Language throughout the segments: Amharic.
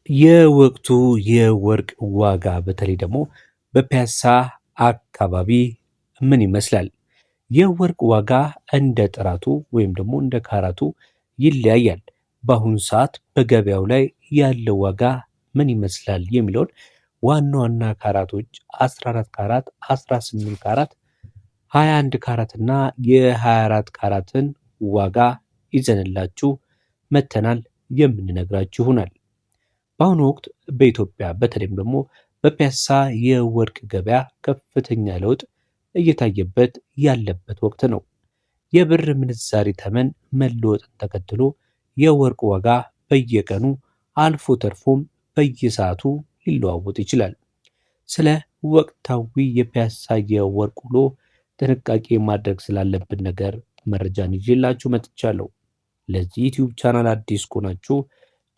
የወቅቱ የወርቅ ዋጋ በተለይ ደግሞ በፒያሳ አካባቢ ምን ይመስላል? የወርቅ ዋጋ እንደ ጥራቱ ወይም ደግሞ እንደ ካራቱ ይለያያል። በአሁኑ ሰዓት በገበያው ላይ ያለው ዋጋ ምን ይመስላል የሚለውን ዋና ዋና ካራቶች 14 ካራት፣ 18 ካራት፣ 21 ካራት እና የ24 ካራትን ዋጋ ይዘንላችሁ መተናል የምንነግራችሁ ይሆናል። በአሁኑ ወቅት በኢትዮጵያ በተለይም ደግሞ በፒያሳ የወርቅ ገበያ ከፍተኛ ለውጥ እየታየበት ያለበት ወቅት ነው። የብር ምንዛሪ ተመን መለወጥን ተከትሎ የወርቅ ዋጋ በየቀኑ አልፎ ተርፎም በየሰዓቱ ሊለዋወጥ ይችላል። ስለ ወቅታዊ የፒያሳ የወርቅ ውሎ ጥንቃቄ ማድረግ ስላለብን ነገር መረጃን ይዤላችሁ መጥቻለሁ። ለዚህ ዩቲዩብ ቻናል አዲስ ከሆናችሁ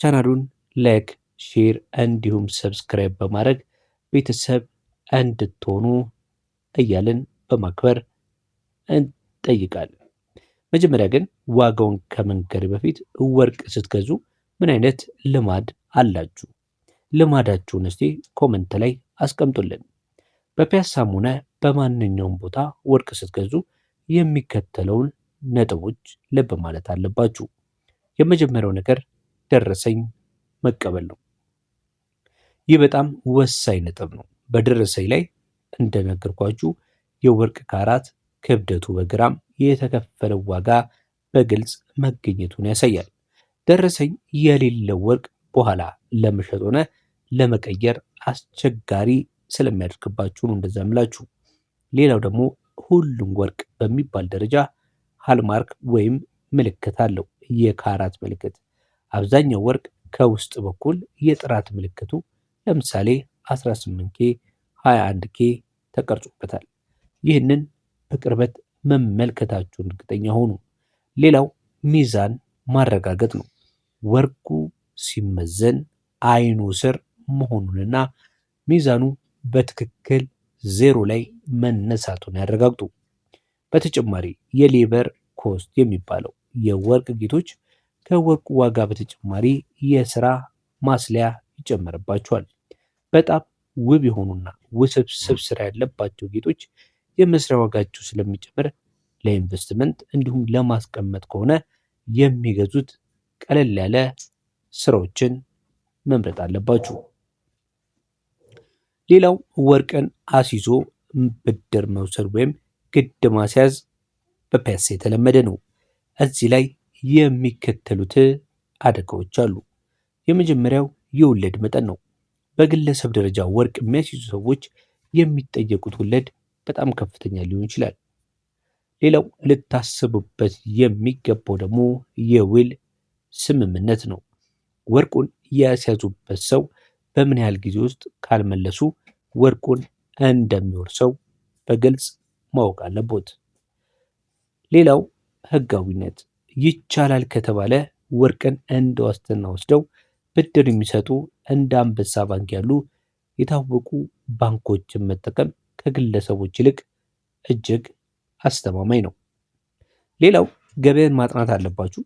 ቻናሉን ላይክ፣ ሼር እንዲሁም ሰብስክራይብ በማድረግ ቤተሰብ እንድትሆኑ እያልን በማክበር እንጠይቃለን። መጀመሪያ ግን ዋጋውን ከመንገር በፊት ወርቅ ስትገዙ ምን አይነት ልማድ አላችሁ? ልማዳችሁን እስቲ ኮመንት ላይ አስቀምጡልን። በፒያሳም ሆነ በማንኛውም ቦታ ወርቅ ስትገዙ የሚከተለውን ነጥቦች ልብ ማለት አለባችሁ። የመጀመሪያው ነገር ደረሰኝ መቀበል ነው። ይህ በጣም ወሳኝ ነጥብ ነው። በደረሰኝ ላይ እንደነገርኳችሁ የወርቅ ካራት ክብደቱ በግራም የተከፈለው ዋጋ በግልጽ መገኘቱን ያሳያል። ደረሰኝ የሌለው ወርቅ በኋላ ለመሸጥ ሆነ ለመቀየር አስቸጋሪ ስለሚያደርግባችሁ ነው እንደዛ ምላችሁ። ሌላው ደግሞ ሁሉም ወርቅ በሚባል ደረጃ ሃልማርክ ወይም ምልክት አለው። የካራት ምልክት አብዛኛው ወርቅ ከውስጥ በኩል የጥራት ምልክቱ ለምሳሌ 18K 21K ተቀርጾበታል። ይህንን በቅርበት መመልከታችሁን እርግጠኛ ሆኑ። ሌላው ሚዛን ማረጋገጥ ነው። ወርቁ ሲመዘን አይኑ ስር መሆኑንና ሚዛኑ በትክክል ዜሮ ላይ መነሳቱን ያረጋግጡ። በተጨማሪ የሌበር ኮስት የሚባለው የወርቅ ጌጦች ከወርቁ ዋጋ በተጨማሪ የሥራ ማስለያ ይጨመርባቸዋል። በጣም ውብ የሆኑና ውስብስብ ስራ ያለባቸው ጌጦች የመስሪያ ዋጋቸው ስለሚጨምር ለኢንቨስትመንት እንዲሁም ለማስቀመጥ ከሆነ የሚገዙት ቀለል ያለ ስራዎችን መምረጥ አለባችሁ። ሌላው ወርቅን አስይዞ ብድር መውሰድ ወይም ግድ ማስያዝ በፒያሳ የተለመደ ነው። እዚህ ላይ የሚከተሉት አደጋዎች አሉ። የመጀመሪያው የወለድ መጠን ነው። በግለሰብ ደረጃ ወርቅ የሚያስይዙ ሰዎች የሚጠየቁት ወለድ በጣም ከፍተኛ ሊሆን ይችላል። ሌላው ልታስቡበት የሚገባው ደግሞ የውል ስምምነት ነው። ወርቁን ያስያዙበት ሰው በምን ያህል ጊዜ ውስጥ ካልመለሱ ወርቁን እንደሚወርሰው በግልጽ ማወቅ አለቦት። ሌላው ህጋዊነት፣ ይቻላል ከተባለ ወርቅን እንደ ዋስትና ወስደው ብድር የሚሰጡ እንደ አንበሳ ባንክ ያሉ የታወቁ ባንኮችን መጠቀም ከግለሰቦች ይልቅ እጅግ አስተማማኝ ነው። ሌላው ገበያን ማጥናት አለባችሁ።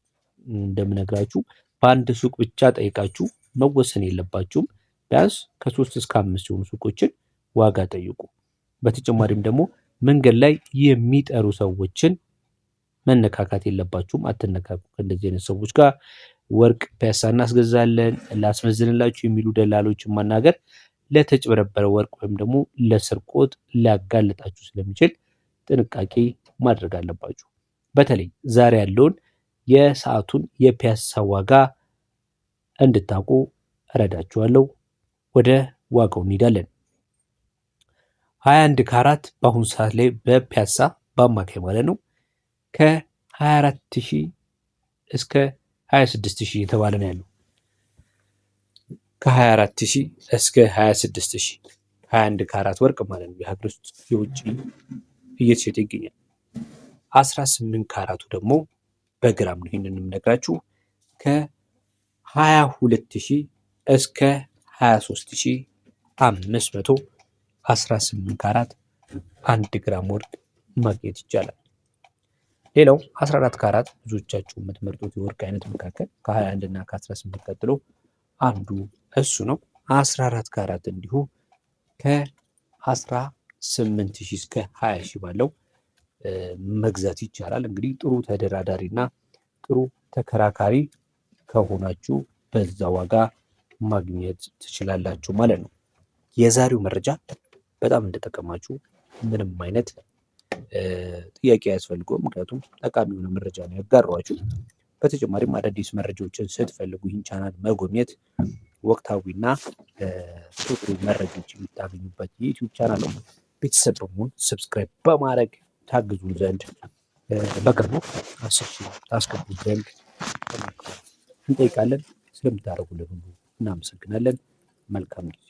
እንደምነግራችሁ በአንድ ሱቅ ብቻ ጠይቃችሁ መወሰን የለባችሁም። ቢያንስ ከ3 እስከ 5 የሆኑ ሱቆችን ዋጋ ጠይቁ። በተጨማሪም ደግሞ መንገድ ላይ የሚጠሩ ሰዎችን መነካካት የለባችሁም። አትነካኩ ከእንደዚህ አይነት ሰዎች ጋር። ወርቅ ፒያሳ እናስገዛለን ላስመዝንላችሁ የሚሉ ደላሎችን ማናገር ለተጭበረበረ ወርቅ ወይም ደግሞ ለስርቆት ሊያጋልጣችሁ ስለሚችል ጥንቃቄ ማድረግ አለባችሁ። በተለይ ዛሬ ያለውን የሰዓቱን የፒያሳ ዋጋ እንድታውቁ እረዳችኋለሁ። ወደ ዋጋው እንሄዳለን። 21 ካራት በአሁኑ ሰዓት ላይ በፒያሳ በአማካይ ማለት ነው ከ24000 እስከ 26000 የተባለ ነው ያለው። ከ24000 እስከ 26000 21 ካራት ወርቅ ማለት ነው። የሀገር ውስጥ የውጭ እየተሸጠ ይገኛል። 18 ካራቱ ደግሞ በግራም ነው። ይህንን የምነግራችሁ ከ22000 እስከ 23500 18 ካራት 1 ግራም ወርቅ ማግኘት ይቻላል። ሌላው 14 ካራት ብዙዎቻችሁ የምትመርጡት የወርቅ አይነት መካከል ከ21 እና ከ18 ቀጥሎ አንዱ እሱ ነው። 14 ካራት እንዲሁ ከ18,000 እስከ 20,000 ባለው መግዛት ይቻላል። እንግዲህ ጥሩ ተደራዳሪ እና ጥሩ ተከራካሪ ከሆናችሁ በዛ ዋጋ ማግኘት ትችላላችሁ ማለት ነው። የዛሬው መረጃ በጣም እንደጠቀማችሁ ምንም አይነት ጥያቄ አያስፈልገውም። ምክንያቱም ጠቃሚ የሆነ መረጃ ነው ያጋሯችሁ። በተጨማሪም አዳዲስ መረጃዎችን ስትፈልጉ ይህን ቻናል መጎብኘት ወቅታዊና ጥሩ መረጃዎች የሚታገኙበት የዩቲዩብ ቻናል ነው። ቤተሰብ በመሆን ሰብስክራይብ በማድረግ ታግዙን ዘንድ በቅርቡ 10,000 ታስገቡ ዘንድ እንጠይቃለን። ስለምታደርጉልን ሁሉ እናመሰግናለን። መልካም ጊዜ